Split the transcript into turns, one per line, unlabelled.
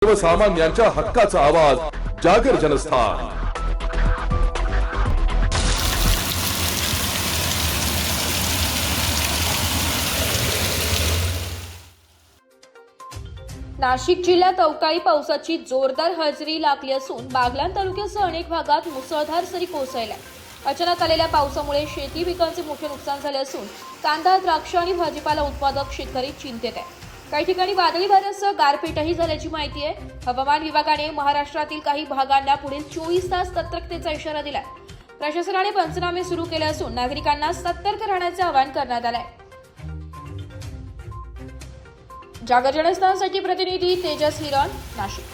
सर्वसामान्यांच्या हक्काचा आवाज जागर जनस्थान।
नाशिक जिल्ह्यात अवकाळी पावसाची जोरदार हजेरी लागली असून बागलाण तालुक्यासह अनेक भागात मुसळधार सरी कोसळल्या। अचानक आलेल्या पावसामुळे शेती पिकांचे मोठे नुकसान झाले असून कांदा, द्राक्ष आणि भाजीपाला उत्पादक शेतकरी चिंतेत आहे। काही ठिकाणी वादळी वाऱ्यासह गारपीटही झाल्याची माहिती आहे। हवामान विभागाने महाराष्ट्रातील काही भागांना पुढील 24 तास सतर्कतेचा इशारा दिलाय। प्रशासनाने पंचनामे सुरू केले असून नागरिकांना सतर्क राहण्याचे आवाहन करण्यात आले आहे। जागर जनस्थानसाठी प्रतिनिधी तेजस हिरण, नाशिक।